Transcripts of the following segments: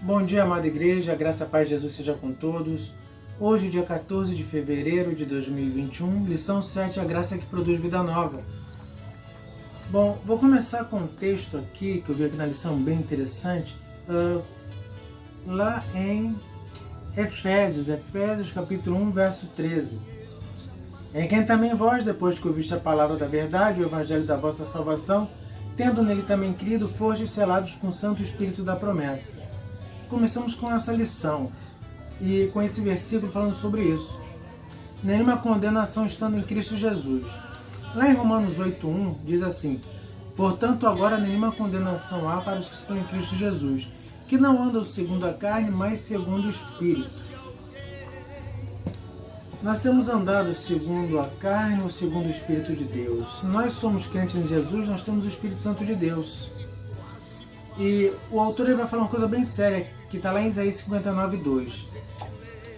Bom dia, amada igreja, a graça e a paz de Jesus seja com todos. Hoje, dia 14 de fevereiro de 2021, lição 7, a graça que produz vida nova. Bom, vou começar com um texto aqui, que eu vi aqui na lição bem interessante, lá em Efésios capítulo 1, verso 13. Em quem também vós, depois que ouviste a palavra da verdade, o evangelho da vossa salvação, tendo nele também crido, fostes selados com o Santo Espírito da promessa. Começamos com essa lição e com esse versículo falando sobre isso. Nenhuma condenação estando em Cristo Jesus. Lá em Romanos 8:1 diz assim: portanto agora nenhuma condenação há para os que estão em Cristo Jesus, que não andam segundo a carne, mas segundo o Espírito. Nós temos andado segundo a carne ou segundo o Espírito de Deus. Se nós somos crentes em Jesus, nós temos o Espírito Santo de Deus. E o autor ele vai falar uma coisa bem séria, que está lá em Isaías 59:2.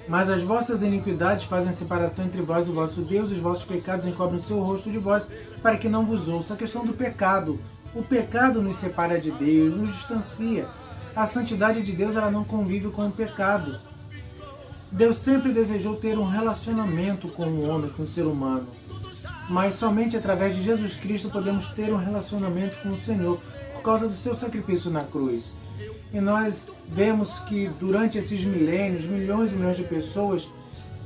Mas as vossas iniquidades fazem separação entre vós e o vosso Deus, e os vossos pecados encobrem o seu rosto de vós, para que não vos ouça. A questão do pecado. O pecado nos separa de Deus, nos distancia. A santidade de Deus ela não convive com o pecado. Deus sempre desejou ter um relacionamento com o homem, com o ser humano. Mas somente através de Jesus Cristo podemos ter um relacionamento com o Senhor, por causa do seu sacrifício na cruz. E nós vemos que durante esses milênios, milhões e milhões de pessoas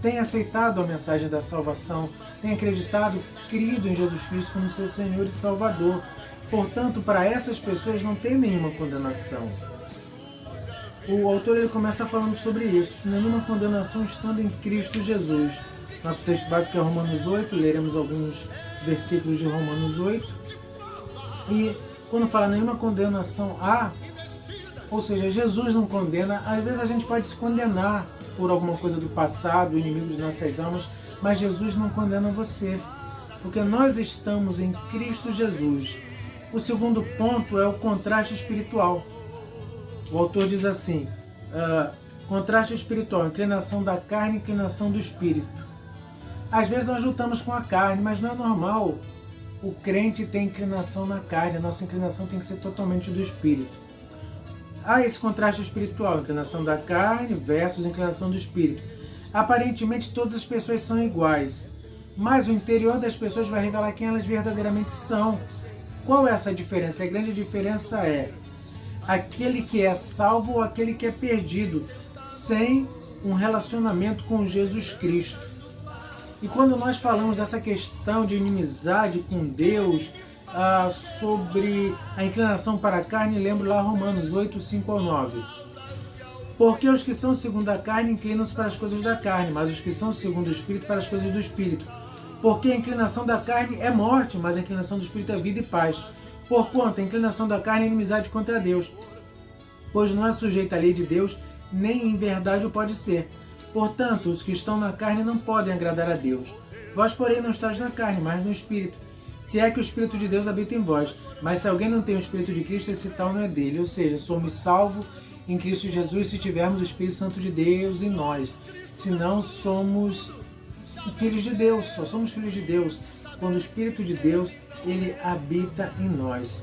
têm aceitado a mensagem da salvação, têm acreditado, crido em Jesus Cristo como seu Senhor e Salvador. Portanto, para essas pessoas não tem nenhuma condenação. O autor ele começa falando sobre isso, nenhuma condenação estando em Cristo Jesus. Nosso texto básico é Romanos 8, leremos alguns versículos de Romanos 8. E quando fala nenhuma condenação há, ou seja, Jesus não condena. Às vezes a gente pode se condenar por alguma coisa do passado, inimigo de nossas almas, mas Jesus não condena você, porque nós estamos em Cristo Jesus. O segundo ponto é o contraste espiritual. O autor diz assim, contraste espiritual, inclinação da carne, inclinação do espírito. Às vezes nós lutamos com a carne, mas não é normal. O crente tem inclinação na carne, a nossa inclinação tem que ser totalmente do espírito. Há esse contraste espiritual, inclinação da carne versus inclinação do espírito. Aparentemente todas as pessoas são iguais, mas o interior das pessoas vai revelar quem elas verdadeiramente são. Qual é essa diferença? A grande diferença é aquele que é salvo ou aquele que é perdido, sem um relacionamento com Jesus Cristo. E quando nós falamos dessa questão de inimizade com Deus, sobre a inclinação para a carne, lembro lá Romanos 8, 5-9. Porque os que são segundo a carne inclinam-se para as coisas da carne, mas os que são segundo o Espírito para as coisas do Espírito. Porque a inclinação da carne é morte, mas a inclinação do Espírito é vida e paz. Porquanto a inclinação da carne é inimizade contra Deus, pois não é sujeita à lei de Deus, nem em verdade o pode ser. Portanto, os que estão na carne não podem agradar a Deus. Vós, porém, não estáis na carne, mas no Espírito. Se é que o Espírito de Deus habita em vós. Mas se alguém não tem o Espírito de Cristo, esse tal não é dele. Ou seja, somos salvos em Cristo Jesus se tivermos o Espírito Santo de Deus em nós. Se não, somos filhos de Deus. Só somos filhos de Deus quando o Espírito de Deus ele habita em nós.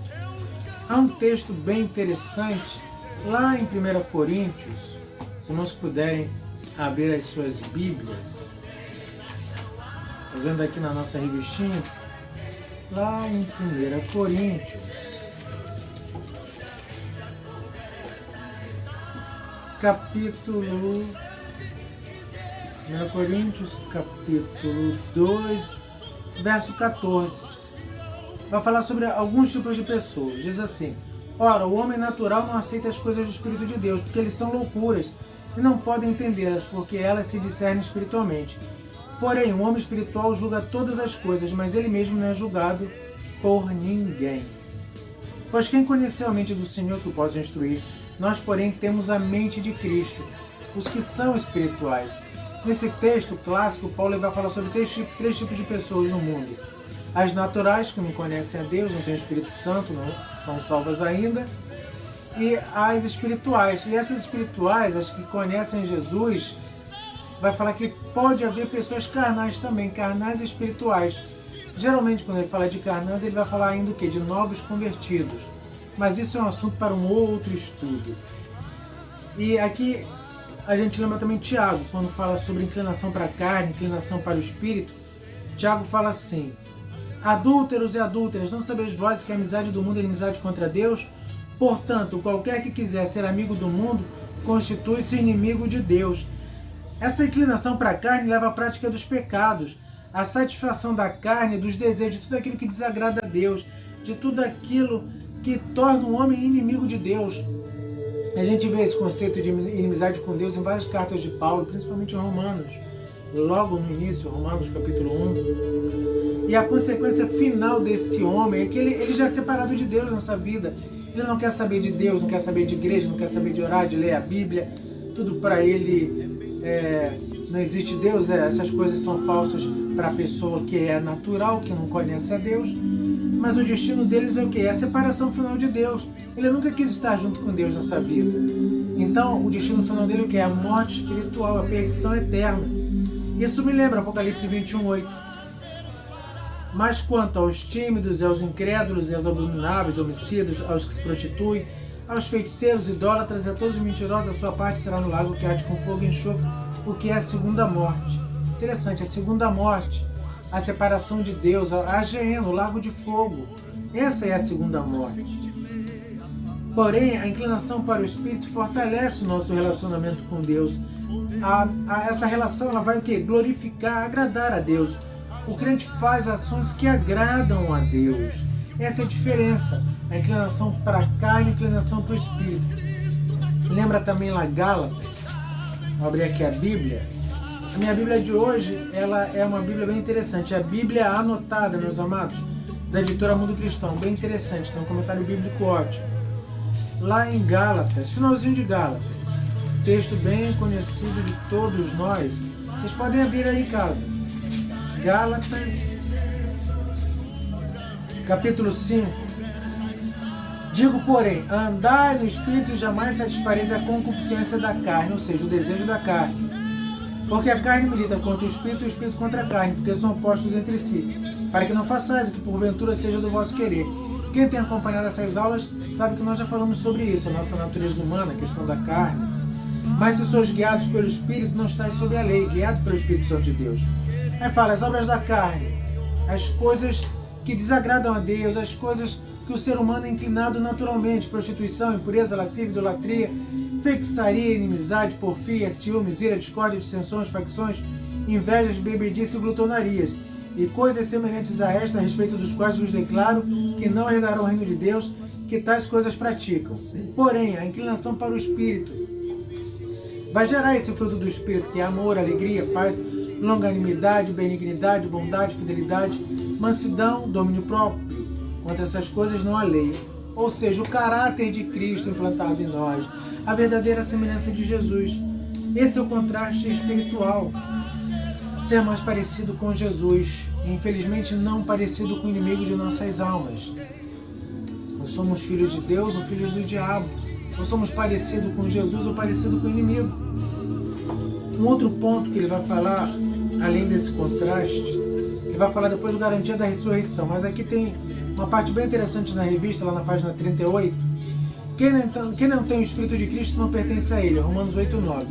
Há um texto bem interessante lá em 1 Coríntios, se nós puderem abrir as suas Bíblias. Estou vendo aqui na nossa revistinha, lá em 1 Coríntios, capítulo 2, verso 14. Vai falar sobre alguns tipos de pessoas. Diz assim: ora, o homem natural não aceita as coisas do Espírito de Deus, porque eles são loucuras, e não podem entendê-las, porque elas se discernem espiritualmente. Porém, o homem espiritual julga todas as coisas, mas ele mesmo não é julgado por ninguém. Pois quem conheceu a mente do Senhor que o possa instruir? Nós, porém, temos a mente de Cristo, os que são espirituais. Nesse texto clássico, Paulo vai falar sobre três tipos de pessoas no mundo. As naturais, que não conhecem a Deus, não têm o Espírito Santo, não são salvas ainda. E as espirituais. E essas espirituais, as que conhecem Jesus, vai falar que pode haver pessoas carnais também, carnais e espirituais. Geralmente, quando ele fala de carnais, ele vai falar ainda o quê? De novos convertidos. Mas isso é um assunto para um outro estudo. E aqui a gente lembra também Tiago, quando fala sobre inclinação para a carne, inclinação para o espírito. Tiago fala assim: adúlteros e adúlteras, não sabeis vós que a amizade do mundo é inimizade contra Deus? Portanto, qualquer que quiser ser amigo do mundo, constitui-se inimigo de Deus. Essa inclinação para a carne leva à prática dos pecados, à satisfação da carne, dos desejos, de tudo aquilo que desagrada a Deus, de tudo aquilo que torna o homem inimigo de Deus. A gente vê esse conceito de inimizade com Deus em várias cartas de Paulo, principalmente em Romanos, logo no início, Romanos capítulo 1. E a consequência final desse homem é que ele já é separado de Deus nessa vida. Ele não quer saber de Deus, não quer saber de igreja, não quer saber de orar, de ler a Bíblia. Tudo para ele não existe Deus, essas coisas são falsas para a pessoa que é natural, que não conhece a Deus. Mas o destino deles é o quê? É a separação final de Deus. Ele nunca quis estar junto com Deus nessa vida. Então, o destino final dele é o quê? É a morte espiritual, a perdição eterna. Isso me lembra Apocalipse 21:8. Mas quanto aos tímidos, aos incrédulos, e aos abomináveis, homicidas, aos que se prostituem, aos feiticeiros, idólatras e a todos os mentirosos, a sua parte será no lago que arde com fogo e enxofre, o que é a segunda morte. Interessante, a segunda morte, a separação de Deus, a Geena, o lago de fogo. Essa é a segunda morte. Porém, a inclinação para o Espírito fortalece o nosso relacionamento com Deus. Essa relação ela vai o quê? Glorificar, agradar a Deus. O crente faz ações que agradam a Deus. Essa é a diferença. A inclinação para a carne e a inclinação para o Espírito. Lembra também lá Gálatas? Vou abrir aqui a Bíblia. A minha Bíblia de hoje ela é uma Bíblia bem interessante. A Bíblia anotada, meus amados, da editora Mundo Cristão. Bem interessante. Tem um comentário bíblico ótimo. Lá em Gálatas, finalzinho de Gálatas. Texto bem conhecido de todos nós. Vocês podem abrir aí em casa. Gálatas, capítulo 5. Digo, porém, andai no Espírito e jamais satisfareis a concupiscência da carne, ou seja, o desejo da carne. Porque a carne milita contra o Espírito e o Espírito contra a carne, porque são opostos entre si, para que não façais o que porventura seja do vosso querer. Quem tem acompanhado essas aulas sabe que nós já falamos sobre isso, a nossa natureza humana, a questão da carne. Mas se sois guiados pelo Espírito, não estáis sob a lei, guiados pelo Espírito Santo de Deus. Aí fala, as obras da carne, as coisas que desagradam a Deus, as coisas que o ser humano é inclinado naturalmente, prostituição, impureza, lascívia, idolatria, feitiçaria, inimizade, porfia, ciúmes, ira, discórdia, dissensões, facções, invejas, bebedice e glutonarias, e coisas semelhantes a esta, a respeito dos quais vos declaro que não herdarão o reino de Deus, que tais coisas praticam. Porém, a inclinação para o Espírito vai gerar esse fruto do Espírito, que é amor, alegria, paz, longanimidade, benignidade, bondade, fidelidade, mansidão, domínio próprio. Contra essas coisas não há lei. Ou seja, o caráter de Cristo implantado em nós, a verdadeira semelhança de Jesus. Esse é o contraste espiritual. Ser mais parecido com Jesus, e infelizmente não parecido com o inimigo de nossas almas. Ou somos filhos de Deus ou filhos do diabo. Ou somos parecidos com Jesus ou parecidos com o inimigo. Um outro ponto que ele vai falar, além desse contraste, ele vai falar depois do garantia da ressurreição. Mas aqui tem uma parte bem interessante na revista, lá na página 38. Quem não tem o Espírito de Cristo não pertence a ele, Romanos 8:9.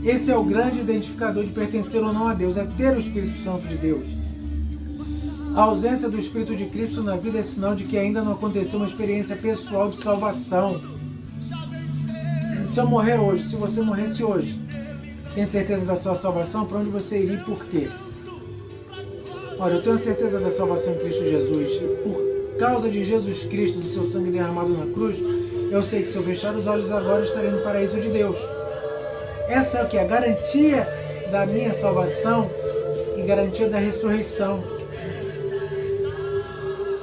Esse é o grande identificador de pertencer ou não a Deus, é ter o Espírito Santo de Deus. A ausência do Espírito de Cristo na vida é sinal de que ainda não aconteceu uma experiência pessoal de salvação. Se eu morrer hoje, se você morresse hoje, tem certeza da sua salvação? Para onde você iria e por quê? Olha, eu tenho certeza da salvação em Cristo Jesus. E por causa de Jesus Cristo, do seu sangue derramado na cruz, eu sei que se eu fechar os olhos agora, eu estarei no paraíso de Deus. Essa é o que? A garantia da minha salvação e garantia da ressurreição.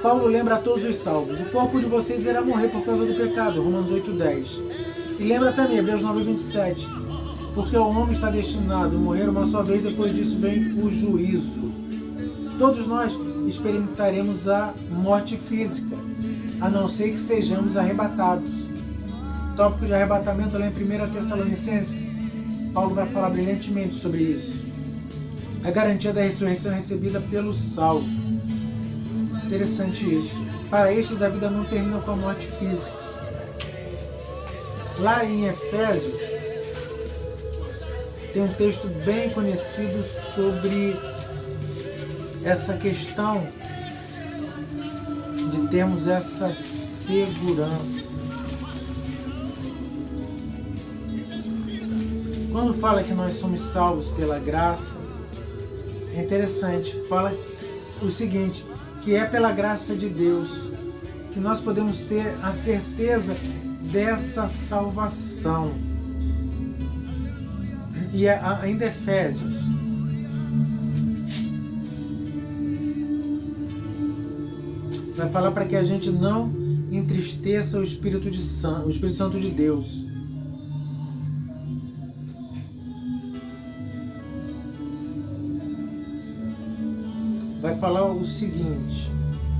Paulo lembra a todos os salvos: o corpo de vocês irá morrer por causa do pecado, Romanos 8:10. E lembra também, Hebreus 9:27. Porque o homem está destinado a morrer uma só vez, depois disso vem o juízo. Todos nós experimentaremos a morte física, a não ser que sejamos arrebatados. Tópico de arrebatamento lá em 1 Tessalonicenses, Paulo vai falar brilhantemente sobre isso. A garantia da ressurreição é recebida pelo salvo. Interessante isso. Para estes, a vida não termina com a morte física. Lá em Efésios, tem um texto bem conhecido sobre essa questão de termos essa segurança. Quando fala que nós somos salvos pela graça, é interessante, fala o seguinte, que é pela graça de Deus que nós podemos ter a certeza dessa salvação. E ainda Efésios, vai falar para que a gente não entristeça o Espírito Santo de Deus. Vai falar o seguinte: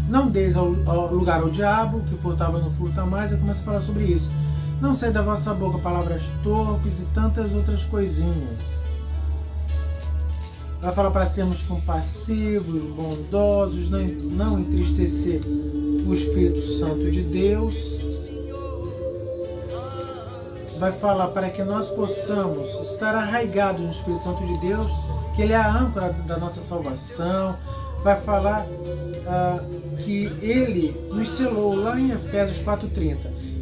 não deis lugar ao diabo, que furtava não furta mais, e começa a falar sobre isso. Não sai da vossa boca palavras torpes e tantas outras coisinhas. Vai falar para sermos compassivos, bondosos, não entristecer o Espírito Santo de Deus. Vai falar para que nós possamos estar arraigados no Espírito Santo de Deus, que Ele é a âncora da nossa salvação. Vai falar que Ele nos selou lá em Efésios 4,30.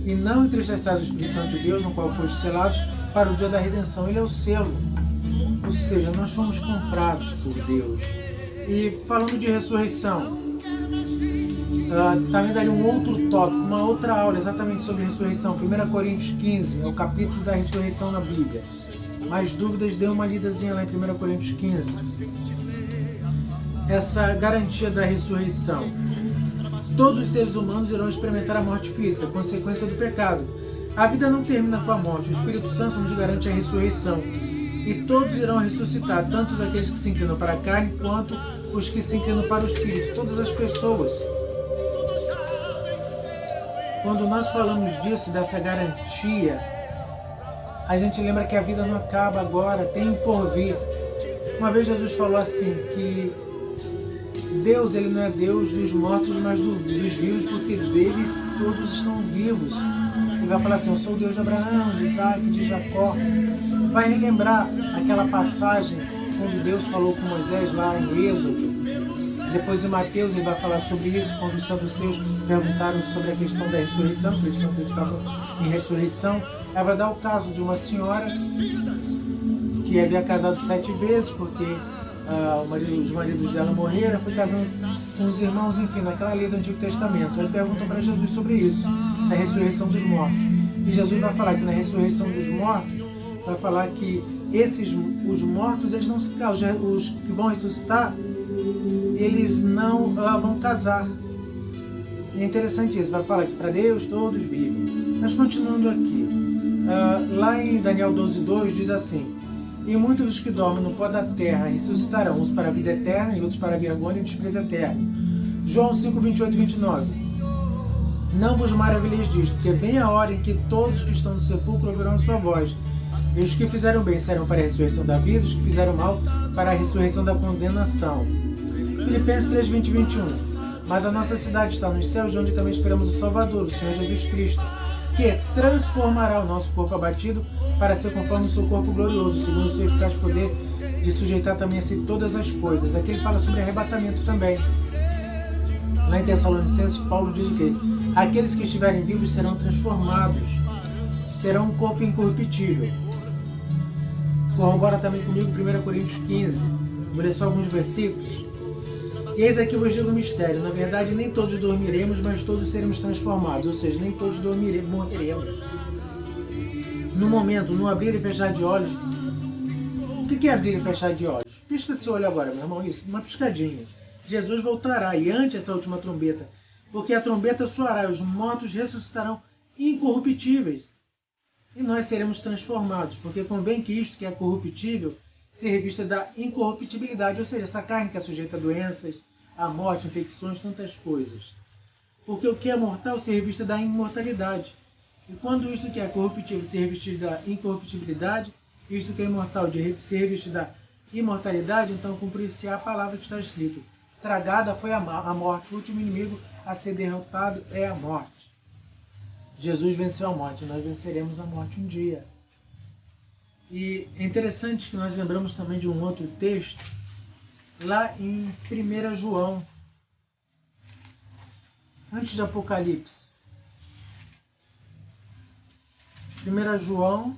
E não entristeçais o Espírito Santo de Deus, no qual foste selados para o dia da redenção. Ele é o selo. Ou seja, nós fomos comprados por Deus. E falando de ressurreição, também daria um outro tópico, uma outra aula exatamente sobre ressurreição. 1 Coríntios 15 é o capítulo da ressurreição na Bíblia. Mais dúvidas, dê uma lidazinha lá em 1 Coríntios 15. Essa garantia da ressurreição. Todos os seres humanos irão experimentar a morte física, consequência do pecado. A vida não termina com a morte, o Espírito Santo nos garante a ressurreição. E todos irão ressuscitar, tanto aqueles que se inclinam para a carne, quanto os que se inclinam para o Espírito. Todas as pessoas. Quando nós falamos disso, dessa garantia, a gente lembra que a vida não acaba agora, tem um porvir. Uma vez Jesus falou assim, que Deus, Ele não é Deus dos mortos, mas dos vivos, porque deles todos estão vivos. Ele vai falar assim, eu sou o Deus de Abraão, de Isaac, de Jacó. Vai relembrar aquela passagem quando Deus falou com Moisés lá em Êxodo. Depois em Mateus ele vai falar sobre isso, quando os saduceus perguntaram sobre a questão da ressurreição, que eles não acreditavam em ressurreição. Ela vai dar o caso de uma senhora que havia casado 7 vezes, porque os maridos dela morreram, foi casando com os irmãos, enfim, naquela lei do Antigo Testamento. Ele perguntou para Jesus sobre isso, a ressurreição dos mortos. E Jesus vai falar que na ressurreição dos mortos, vai falar que os mortos, eles não se casam, os que vão ressuscitar, eles não vão casar. E é interessante isso, vai falar que para Deus todos vivem. Mas continuando aqui, lá em Daniel 12:2 diz assim, e muitos dos que dormem no pó da terra ressuscitarão, uns para a vida eterna e outros para a vergonha e desprezo eterno. João 5:28-29. Não vos maravilheis disto, porque vem a hora em que todos que estão no sepulcro ouvirão a sua voz. E os que fizeram bem serão para a ressurreição da vida, os que fizeram mal para a ressurreição da condenação. Filipenses 3:20-21. Mas a nossa cidade está nos céus, de onde também esperamos o Salvador, o Senhor Jesus Cristo, que transformará o nosso corpo abatido para ser conforme o seu corpo glorioso, segundo o seu eficaz poder de sujeitar também a si todas as coisas. Aqui ele fala sobre arrebatamento também. Lá em Tessalonicenses, Paulo diz o quê? Aqueles que estiverem vivos serão transformados, terão um corpo incorruptível. Corrobora também comigo 1 Coríntios 15. Vou ler só alguns versículos. E eis aqui vos digo um mistério. Na verdade, nem todos dormiremos, mas todos seremos transformados. Ou seja, nem todos morreremos. No momento, no abrir e fechar de olhos. O que é abrir e fechar de olhos? Pisca seu olho agora, meu irmão. Isso, uma piscadinha. Jesus voltará, e antes dessa última trombeta. Porque a trombeta soará, e os mortos ressuscitarão incorruptíveis. E nós seremos transformados. Porque convém que isto que é corruptível se revista da incorruptibilidade, ou seja, essa carne que é sujeita a doenças, a morte, infecções, tantas coisas. Porque o que é mortal se revista da imortalidade. E quando isto que é corruptível se revestir da incorruptibilidade, isto que é imortal se revestir da imortalidade, então cumprir-se a palavra que está escrito. Tragada foi a morte, o último inimigo a ser derrotado é a morte. Jesus venceu a morte, nós venceremos a morte um dia. E é interessante que nós lembramos também de um outro texto, lá em 1 João, antes de Apocalipse. 1 João,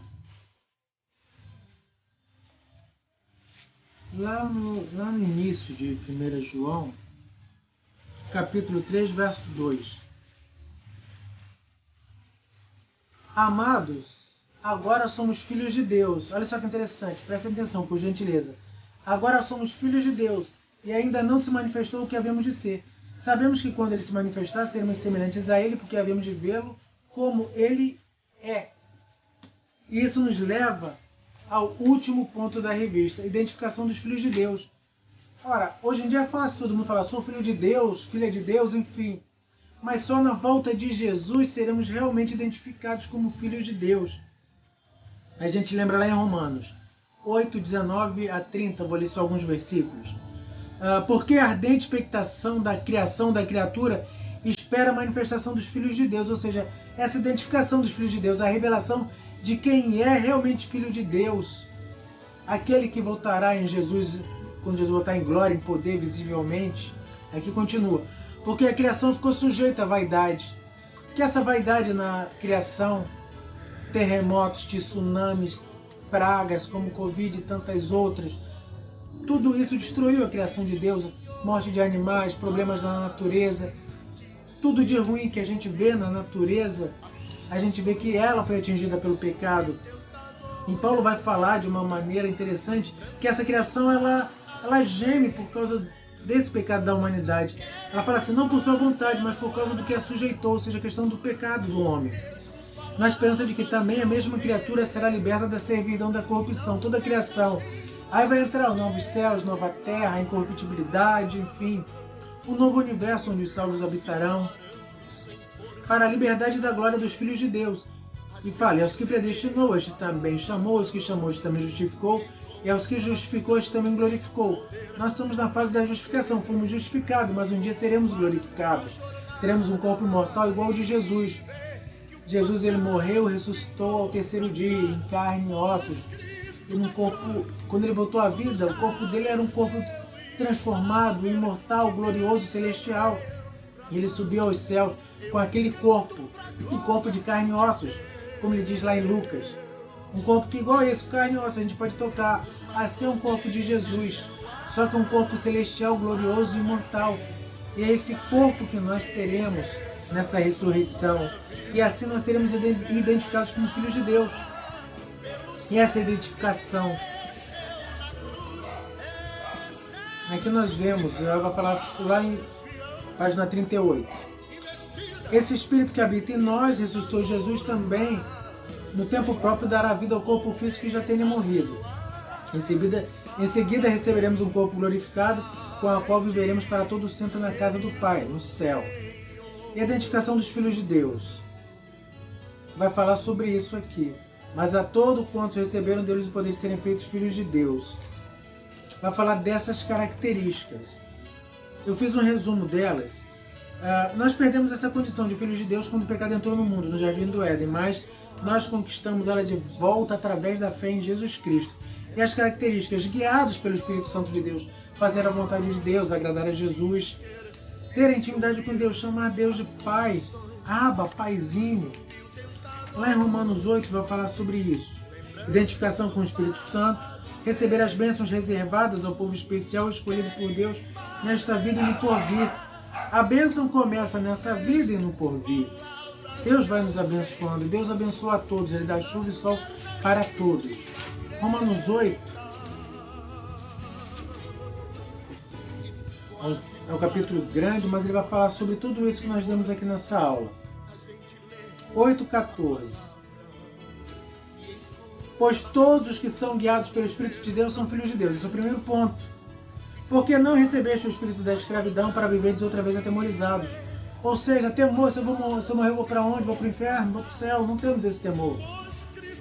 lá no início de 1 João, capítulo 3, verso 2. Amados, agora somos filhos de Deus. Olha só que interessante, prestem atenção, por gentileza. Agora somos filhos de Deus, e ainda não se manifestou o que havemos de ser. Sabemos que quando ele se manifestar, seremos semelhantes a ele, porque havemos de vê-lo como ele é. E isso nos leva ao último ponto da revista, identificação dos filhos de Deus. Ora, hoje em dia é fácil todo mundo falar, sou filho de Deus, filha de Deus, enfim. Mas só na volta de Jesus seremos realmente identificados como filhos de Deus. A gente lembra lá em Romanos 8, 19 a 30, vou ler só alguns versículos. Porque a ardente expectação da criação da criatura espera a manifestação dos filhos de Deus, ou seja, essa identificação dos filhos de Deus, a revelação de quem é realmente filho de Deus, aquele que voltará em Jesus, quando Jesus voltar em glória, em poder, visivelmente. Aqui continua, porque a criação ficou sujeita à vaidade, que essa vaidade na criação, terremotos, tsunamis, pragas como Covid e tantas outras, tudo isso destruiu a criação de Deus, morte de animais, problemas na natureza, tudo de ruim que a gente vê na natureza, a gente vê que ela foi atingida pelo pecado. E Paulo vai falar de uma maneira interessante que essa criação ela geme por causa desse pecado da humanidade. Ela fala assim, não por sua vontade, mas por causa do que a sujeitou, ou seja, a questão do pecado do homem. Na esperança de que também a mesma criatura será liberta da servidão da corrupção, toda a criação. Aí vai entrar os novos céus, nova terra, a incorruptibilidade, enfim, o novo universo onde os salvos habitarão, para a liberdade da glória dos filhos de Deus. E fala, aos que predestinou, este também chamou, os que chamou, este também justificou, e aos que justificou, este também glorificou. Nós estamos na fase da justificação, fomos justificados, mas um dia seremos glorificados. Teremos um corpo imortal igual ao de Jesus. Jesus ele morreu, ressuscitou ao terceiro dia, em carne e ossos. E no corpo, quando ele voltou à vida, o corpo dele era um corpo transformado, imortal, glorioso, celestial. E ele subiu aos céus com aquele corpo, um corpo de carne e ossos, como ele diz lá em Lucas. Um corpo que igual a esse, carne e ossos, a gente pode tocar. Assim é um corpo de Jesus, só que é um corpo celestial, glorioso e imortal. E é esse corpo que nós teremos nessa ressurreição. E assim nós seremos identificados como filhos de Deus. E essa identificação, aqui nós vemos, eu vou falar lá em página 38. Esse Espírito que habita em nós ressuscitou Jesus também, no tempo próprio dará vida ao corpo físico que já tenha morrido. Em seguida receberemos um corpo glorificado, com o qual viveremos para todo sempre na casa do Pai, no céu. E a identificação dos filhos de Deus. Vai falar sobre isso aqui. Mas a todo quantos receberam deles o poder de serem feitos filhos de Deus. Vai falar dessas características. Eu fiz um resumo delas. Nós perdemos essa condição de filhos de Deus quando o pecado entrou no mundo, no Jardim do Éden, mas nós conquistamos ela de volta através da fé em Jesus Cristo. E as características, guiados pelo Espírito Santo de Deus, fazer a vontade de Deus, agradar a Jesus, ter intimidade com Deus, chamar Deus de Pai, Abba, Paizinho. Lá em Romanos 8 vai falar sobre isso. Identificação com o Espírito Santo, receber as bênçãos reservadas ao povo especial escolhido por Deus nesta vida e no porvir. A bênção começa nessa vida e no porvir. Deus vai nos abençoando, Deus abençoa a todos, Ele dá chuva e sol para todos. Romanos 8 é um capítulo grande, mas ele vai falar sobre tudo isso que nós demos aqui nessa aula. 8,14. Pois todos os que são guiados pelo Espírito de Deus são filhos de Deus. Esse é o primeiro ponto. Porque não recebeste o espírito da escravidão para viverdes outra vez atemorizados. Ou seja, temor, se eu morrer, eu vou para onde? Vou para o inferno? Vou para o céu? Não temos esse temor.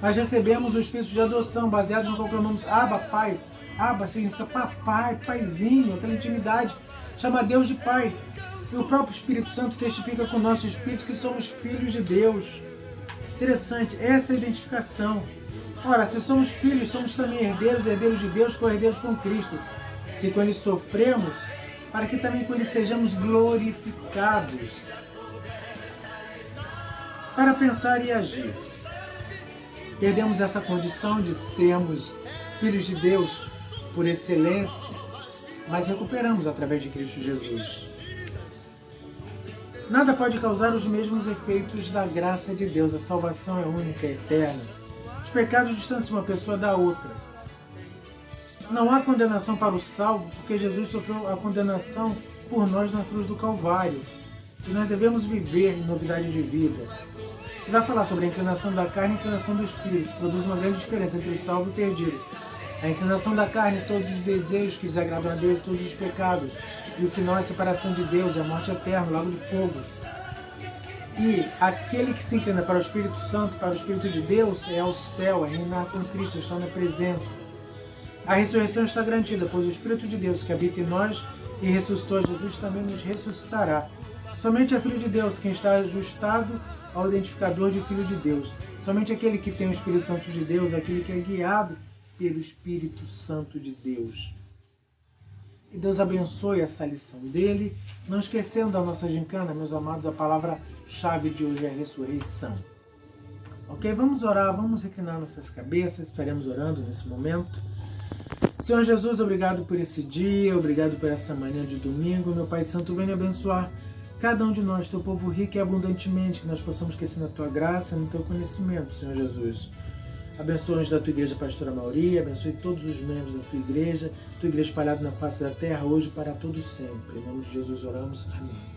Mas recebemos o espírito de adoção, baseado no qual clamamos Abba, Pai. Abba significa papai, paizinho, aquela intimidade. Chama Deus de Pai. E o próprio Espírito Santo testifica com o nosso espírito que somos filhos de Deus. Interessante, essa é a identificação. Ora, se somos filhos, somos também herdeiros, herdeiros de Deus, co-herdeiros com Cristo. Se com Ele sofremos, para que também com Ele sejamos glorificados. Para pensar e agir. Perdemos essa condição de sermos filhos de Deus por excelência, mas recuperamos através de Cristo Jesus. Nada pode causar os mesmos efeitos da graça de Deus. A salvação é única, é eterna. Os pecados distanciam uma pessoa da outra. Não há condenação para o salvo, porque Jesus sofreu a condenação por nós na cruz do Calvário. E nós devemos viver em novidade de vida. E vai falar sobre a inclinação da carne e a inclinação do espírito, que produz uma grande diferença entre o salvo e o perdido. A inclinação da carne, todos os desejos que desagradam a Deus, todos os pecados. E o final é a separação de Deus, a morte eterna, o lago de fogo. E aquele que se inclina para o Espírito Santo, para o Espírito de Deus, é ao céu, é reinar com Cristo, está na presença. A ressurreição está garantida, pois o Espírito de Deus que habita em nós e ressuscitou a Jesus também nos ressuscitará. Somente é filho de Deus quem está ajustado ao identificador de filho de Deus. Somente aquele que tem o Espírito Santo de Deus, aquele que é guiado pelo Espírito Santo de Deus. Que Deus abençoe essa lição dele. Não esquecendo da nossa gincana, meus amados, a palavra-chave de hoje é ressurreição. Ok? Vamos orar, vamos reclinar nossas cabeças, estaremos orando nesse momento. Senhor Jesus, obrigado por esse dia, obrigado por essa manhã de domingo. Meu Pai Santo, venha abençoar cada um de nós, teu povo rico e abundantemente, que nós possamos crescer na tua graça, no teu conhecimento, Senhor Jesus. Abençoe os da tua igreja, pastora Mauri, abençoe todos os membros da tua igreja espalhada na face da terra, hoje e para todo sempre. Em nome de Jesus oramos. Amém.